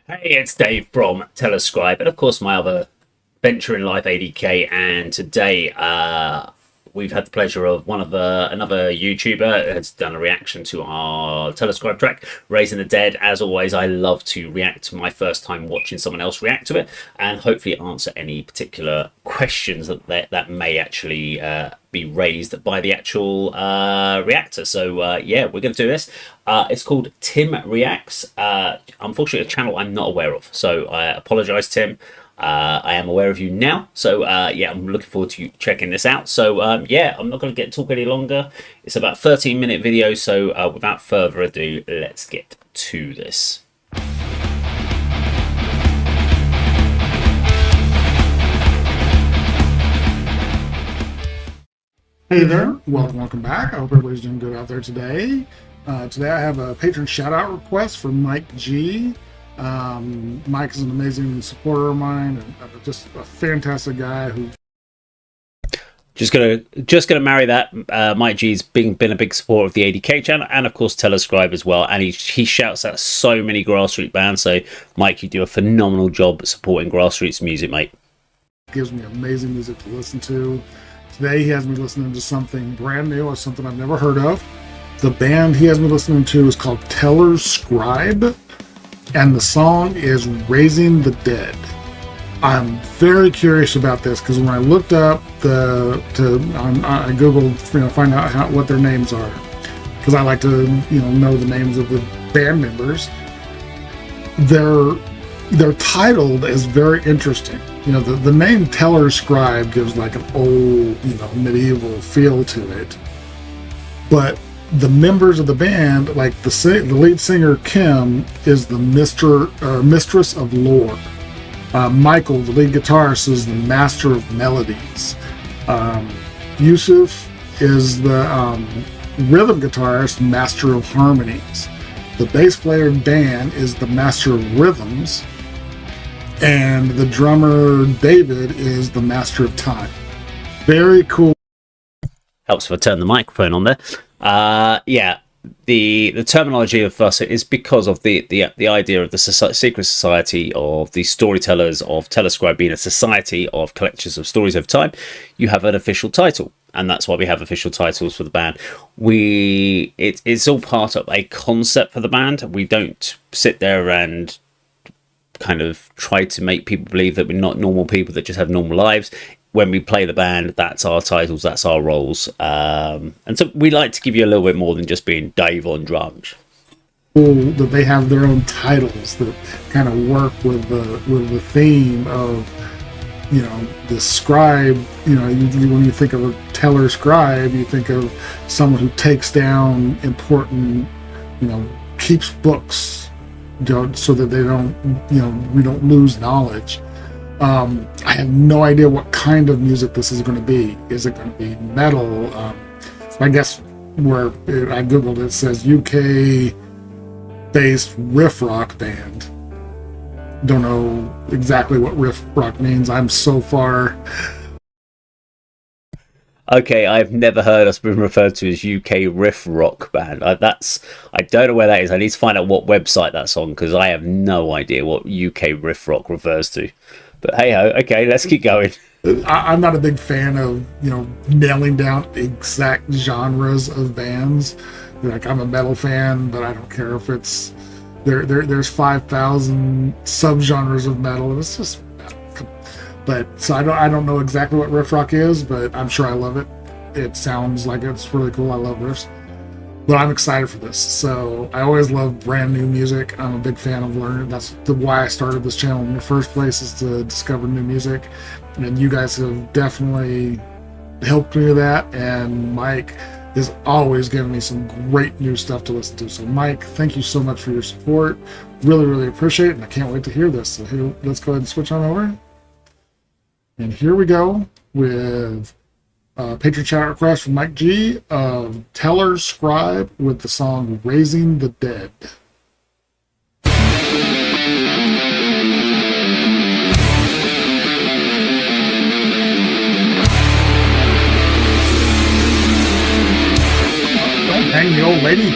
Hey, it's Dave from Telescribe, and of course my other venture in life, ADK. And today, we've had the pleasure of another YouTuber has done a reaction to our Telescribe track, "Raising the Dead." As always, I love to react to my first time watching someone else react to it, and hopefully answer any particular questions that may actually be raised by the actual reactor. So yeah, we're going to do this. It's called Tim Reacts. Unfortunately, a channel I'm not aware of, so I apologise, Tim. I am aware of you now, so yeah, I'm looking forward to you checking this out. So yeah, I'm not going to talk any longer. It's about 13-minute video, so without further ado, let's get to this. Hey there, welcome back. I hope everybody's doing good out there today. Today I have a patron shout-out request for Mike G. Mike is an amazing supporter of mine, and just a fantastic guy who... Just gonna marry that. Mike G's been a big supporter of the ADK channel, and of course Telescribe as well. And he shouts out so many grassroots bands. So Mike, you do a phenomenal job at supporting grassroots music, mate. Gives me amazing music to listen to. Today he has me listening to something brand new, or something I've never heard of. The band he has me listening to is called Telescribe, and the song is "Raising the Dead." I'm very curious about this because when I looked up I googled, find out what their names are, because I like to know the names of the band members. They're titled as very interesting. The name Telescribe gives like an old, medieval feel to it. But the members of the band, like the lead singer Kim, is the mistress of lore. Michael, the lead guitarist, is the master of melodies. Yusuf is the rhythm guitarist, master of harmonies. The bass player Dan is the master of rhythms. And the drummer David is the master of time. Very cool. Helps if I turn the microphone on there. Yeah, the terminology of us is because of the idea of the secret society of the storytellers of Telescribe being a society of collectors of stories over time. You have an official title, and that's why we have official titles for the band. It's all part of a concept for the band. We don't sit there and kind of try to make people believe that we're not normal people that just have normal lives. When we play the band, that's our titles, that's our roles, and so we like to give you a little bit more than just being Dave on drums. That they have their own titles that kind of work with the theme of the scribe. When you think of a teller scribe, you think of someone who takes down important, keeps books, so that they don't, we don't lose knowledge. I have no idea what kind of music this is going to be. Is it going to be metal? I guess where I googled it says UK based riff rock band. Don't know exactly what riff rock means. I'm so far. Okay, I've never heard us being referred to as UK riff rock band. I don't know where that is. I need to find out what website that's on, because I have no idea what UK riff rock refers to. But hey ho, okay, let's keep going. I'm not a big fan of nailing down exact genres of bands. Like, I'm a metal fan, but I don't care if it's there's 5,000 subgenres of metal. It's just metal. But so I don't know exactly what riff rock is, but I'm sure I love it. It sounds like it's really cool. I love riffs. But I'm excited for this. So I always love brand new music. I'm a big fan of learning. That's why I started this channel in the first place, is to discover new music. And you guys have definitely helped me with that. And Mike is always giving me some great new stuff to listen to. So Mike, thank you so much for your support. Really, really appreciate it. And I can't wait to hear this. So here, let's go ahead and switch on over. And here we go with patron chat request from Mike G of Telescribe with the song "Raising the Dead." Don't hang the old lady.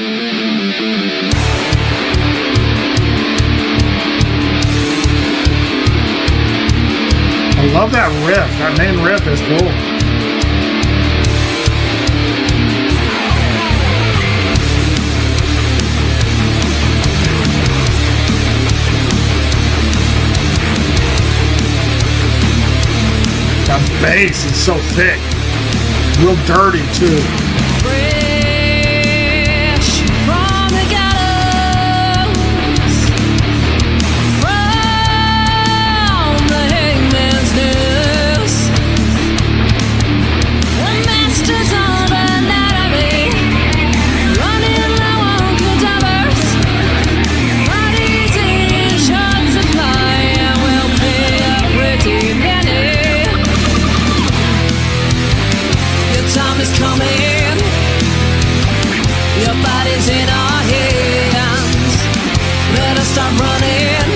Love that riff. That main riff is cool. That bass is so thick. Real dirty, too. Fresh from the gallows, from the hangman's noose. The masters of anatomy, running low on cadavers. Bodies in short supply, and we'll pay a pretty penny. Your time is coming. Your body's in our hands. Let us start running,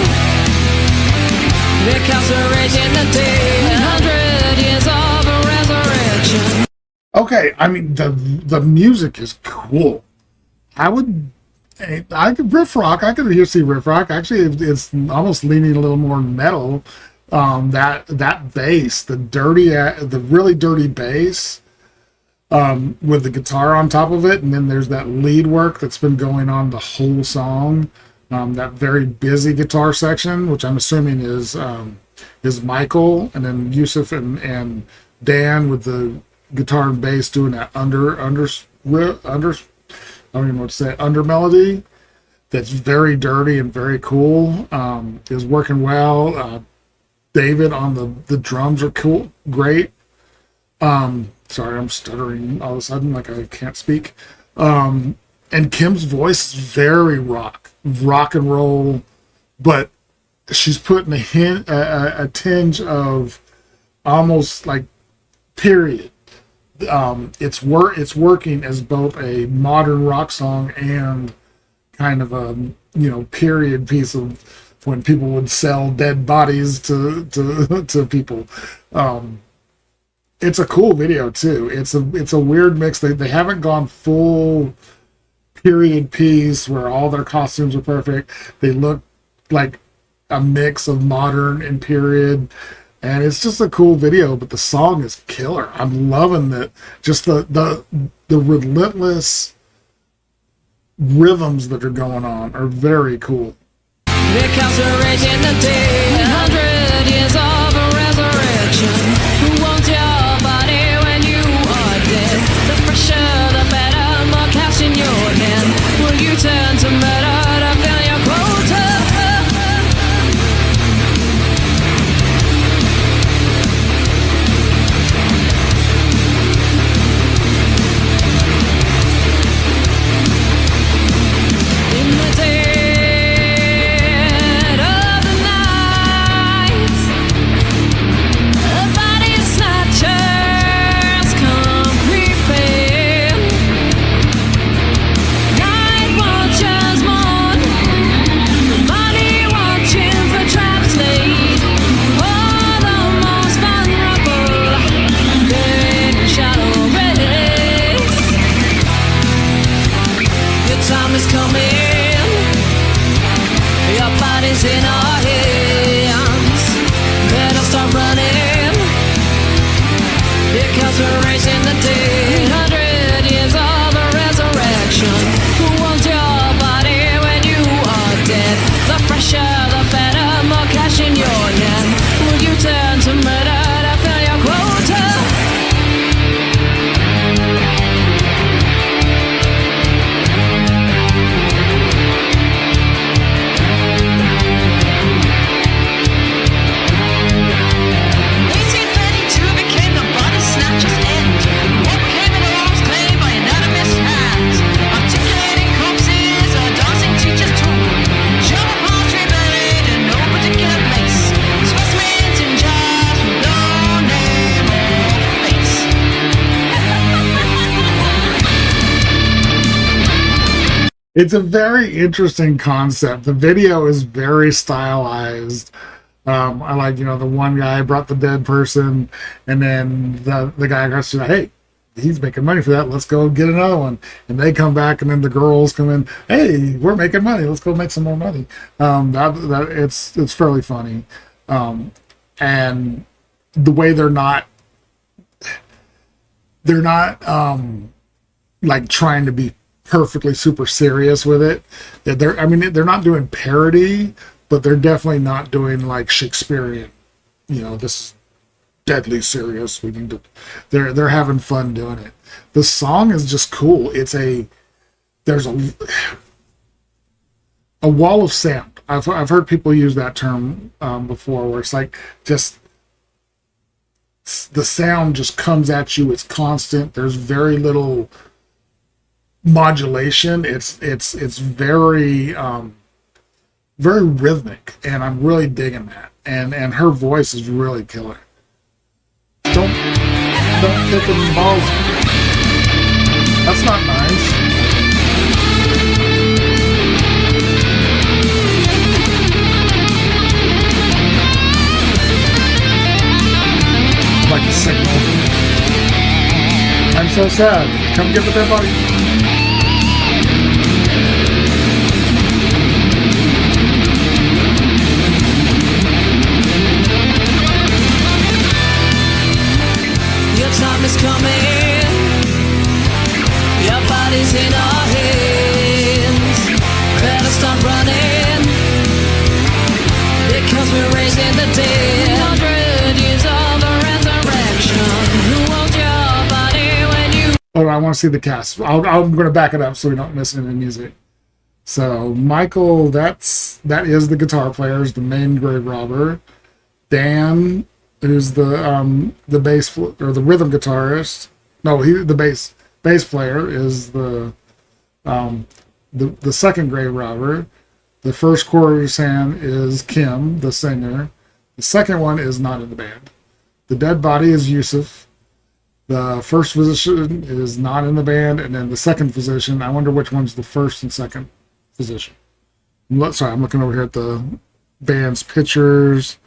because we're raging the day. 100 years of a resurrection. Okay, I mean, the music is cool. I could riff rock. I could see riff rock. Actually, it's almost leaning a little more metal. That bass, the really dirty bass, with the guitar on top of it, and then there's that lead work that's been going on the whole song. That very busy guitar section, which I'm assuming is Michael, and then Yusuf and Dan with the guitar and bass doing that under I don't even know what to say, under melody. That's very dirty and very cool. Is working well. David on the drums are cool, great. Sorry, I'm stuttering all of a sudden, like I can't speak. And Kim's voice is very rock and roll, but she's putting a tinge of almost like period. It's working as both a modern rock song and kind of a period piece of when people would sell dead bodies to people. It's a cool video too. It's a weird mix. They haven't gone full period piece where all their costumes are perfect. They look like a mix of modern and period, and it's just a cool video. But the song is killer. I'm loving that. Just the relentless rhythms that are going on are very cool. Because we're raging the day. 100 years of a resurrection. Who wants your body when you are dead? The fresher, the better, more cash in your hand. Will you turn to murder to fill your quota? In the dead of the night, the body snatchers come creeping. Night watchers mourn, body watching for traps laid. For the most vulnerable, buried in shadow rays. Your time is coming. Your body's in our hands. Better start running, because we're racing the day. 100 years of a resurrection. Who wants your body when you are dead? The fresher, the better, more cash in your hand. Will you turn to murder to fill your quota? Became the body snatcher's end. What came in arms claimed by anonymous hands. Articulating corpses, a dancing teacher's tool. German poetry buried in no particular place. Specimens in jars with no name or face. It's a very interesting concept. The video is very stylized. I like, the one guy brought the dead person, and then the guy across the street, hey, he's making money for that. Let's go get another one. And they come back, and then the girls come in. Hey, we're making money. Let's go make some more money. It's fairly funny. And the way they're not like trying to be perfectly super serious with it. They're not doing parody, but they're definitely not doing like Shakespearean, this is deadly serious. We need to. They're having fun doing it. The song is just cool. There's a wall of sound. I've heard people use that term before, where it's like just the sound just comes at you. It's constant. There's very little modulation. It's very very rhythmic, and I'm really digging that. And her voice is really killer. Don't kick them balls. That's not nice. Like a signal. I'm so sad. Come get the dead body. Your time is coming. Your body's in our hands. Better stop running, because we're raising the dead. 100 years of a resurrection. Who owns your body when you... Oh, I want to see the cast. I'm going to back it up so we don't miss any music. So Michael, that is the guitar player, is the main grave robber. Dan, who's the bass or the rhythm guitarist. No, the bass player is the second grave robber. The first courtesan is Kim, the singer. The second one is not in the band. The dead body is Yusuf. The first physician is not in the band, and then the second physician, I wonder which one's the first and second physician. Sorry, I'm looking over here at the band's pictures.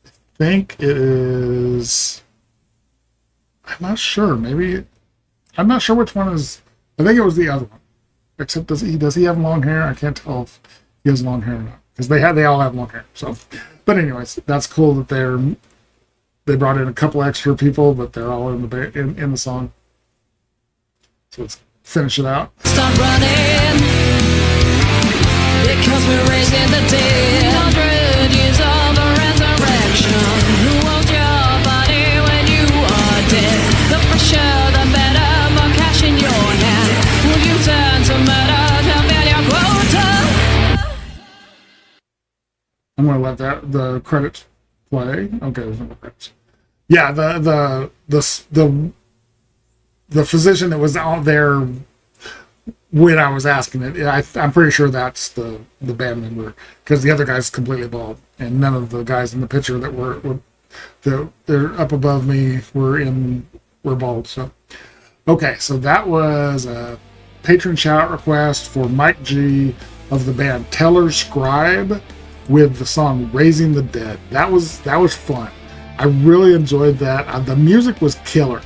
I think it is... I'm not sure. Maybe... I'm not sure which one is... I think it was the other one. Except does he have long hair? I can't tell if he has long hair or not. Because they all have long hair. So, but anyways, that's cool that they brought in a couple extra people, but they're all in the song. So let's finish it out. Stop running, because we're raising the dead. 100 years of a resurrection. Who owns your body when you are dead? The fresher, the better, more cash in your hand. Will you turn to murder to fill your quota? I'm going to let the credits play. Okay, there's no credits. Yeah, the physician that was out there when I was asking it, I'm pretty sure that's the band member, because the other guy's completely bald, and none of the guys in the picture that they're up above me were bald. So, okay, so that was a patron shout request for Mike G of the band Teller Scribe with the song "Raising the Dead." That was fun. I really enjoyed that. The music was killer.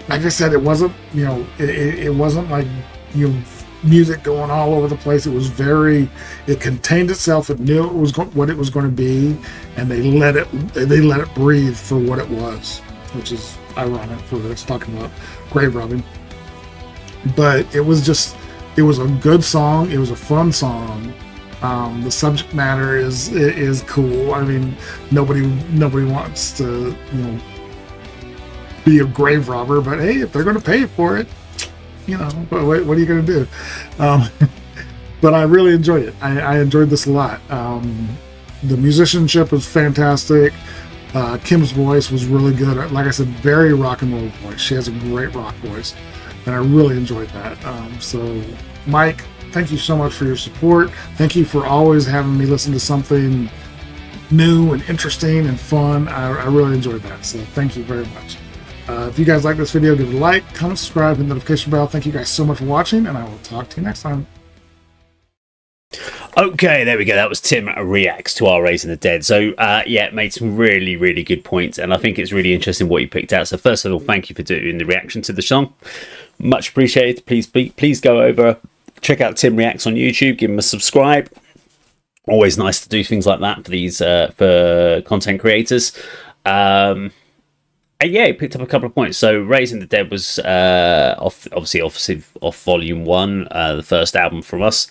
Like I said, it wasn't, it wasn't like, music going all over the place. It was it contained itself. It knew what it was going to be, and they let it breathe for what it was, which is ironic for it's talking about grave robbing. But it was a good song. It was a fun song. The subject matter is cool. I mean, nobody wants to, be a grave robber, but hey, if they're going to pay for it, what are you going to do? But I really enjoyed it. I enjoyed this a lot. The musicianship was fantastic. Kim's voice was really good. Like I said, very rock and roll voice. She has a great rock voice, and I really enjoyed that. So, Mike, thank you so much for your support. Thank you for always having me listen to something new and interesting and fun. I really enjoyed that. So thank you very much. If you guys like this video, give it a like, comment, subscribe, hit the notification bell. Thank you guys so much for watching, and I will talk to you next time. Okay, there we go. That was Tim reacts to our Raising the Dead. So, made some really, really good points, and I think it's really interesting what you picked out. So, first of all, thank you for doing the reaction to the song. Much appreciated. Please go over, check out Tim Reacts on YouTube, give him a subscribe. Always nice to do things like that for these for content creators. And yeah, he picked up a couple of points. So Raising the Dead was obviously off Volume 1, the first album from us.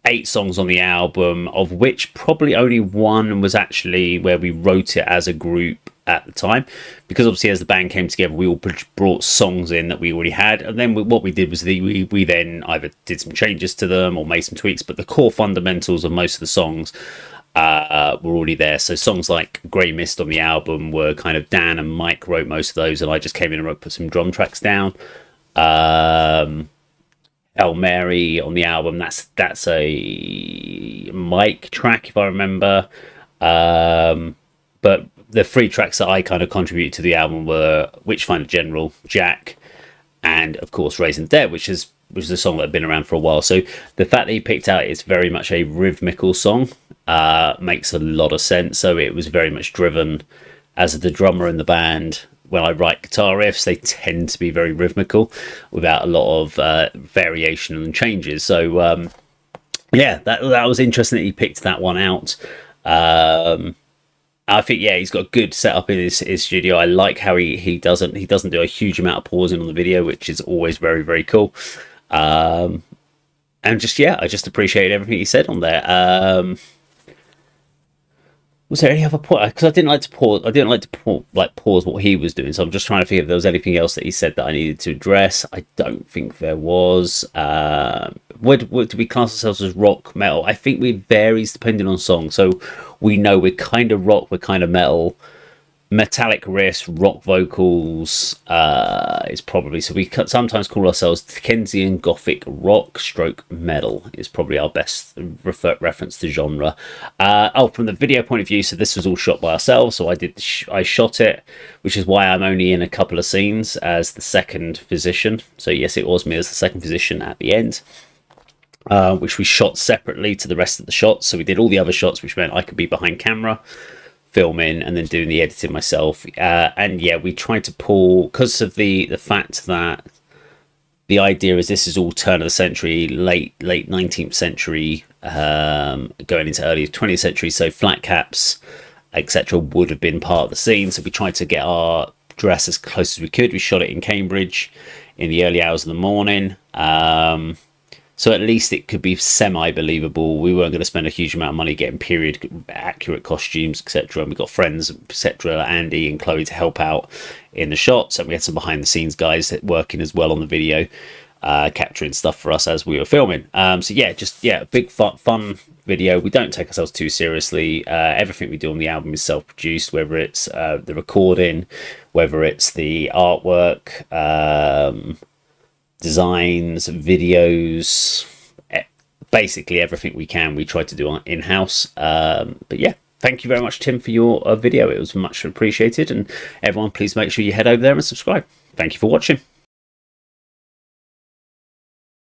8 songs on the album, of which probably only one was actually where we wrote it as a group at the time, because obviously as the band came together, we all brought songs in that we already had, and then what we did was we then either did some changes to them or made some tweaks, but the core fundamentals of most of the songs were already there. So songs like Grey Mist on the album were kind of Dan and Mike wrote most of those, and I just came in and put some drum tracks down. El Mary on the album, that's a Mike track if I remember, but the 3 tracks that I kind of contributed to the album were Witchfinder General, Jack, and of course Raising the Dead, which is a song that had been around for a while. So the fact that he picked out it's very much a rhythmical song makes a lot of sense. So it was very much driven as the drummer in the band. When I write guitar riffs, they tend to be very rhythmical without a lot of variation and changes. So yeah, that was interesting that he picked that one out. I think he's got a good setup in his studio. I like how he doesn't do a huge amount of pausing on the video, which is always very, very cool. And I just appreciated everything he said on there. Was there any other point? Because I didn't like to pause what he was doing. So I'm just trying to think if there was anything else that he said that I needed to address. I don't think there was. Would we class ourselves as rock metal? I think it varies depending on song. So we know we're kind of rock, we're kind of metal. Metallic riffs, rock vocals is probably, so we sometimes call ourselves Dickensian Gothic rock stroke metal is probably our best reference to genre. From the video point of view, so this was all shot by ourselves, so I shot it, which is why I'm only in a couple of scenes as the second physician. So yes, it was me as the second physician at the end, which we shot separately to the rest of the shots. So we did all the other shots, which meant I could be behind camera filming and then doing the editing myself, and we tried to pull, because of the fact that the idea is this is all turn of the century, late 19th century, going into early 20th century, so flat caps etc would have been part of the scene. So we tried to get our dress as close as we could. We shot it in Cambridge in the early hours of the morning, so at least it could be semi-believable. We weren't going to spend a huge amount of money getting period accurate costumes, etc. And we got friends, etc., Andy and Chloe, to help out in the shots. And we had some behind-the-scenes guys working as well on the video, capturing stuff for us as we were filming. A big fun video. We don't take ourselves too seriously. Everything we do on the album is self-produced, whether it's the recording, whether it's the artwork, designs, videos, basically everything we try to do in-house. Thank you very much, Tim, for your video. It was much appreciated, and everyone please make sure you head over there and subscribe. Thank you for watching.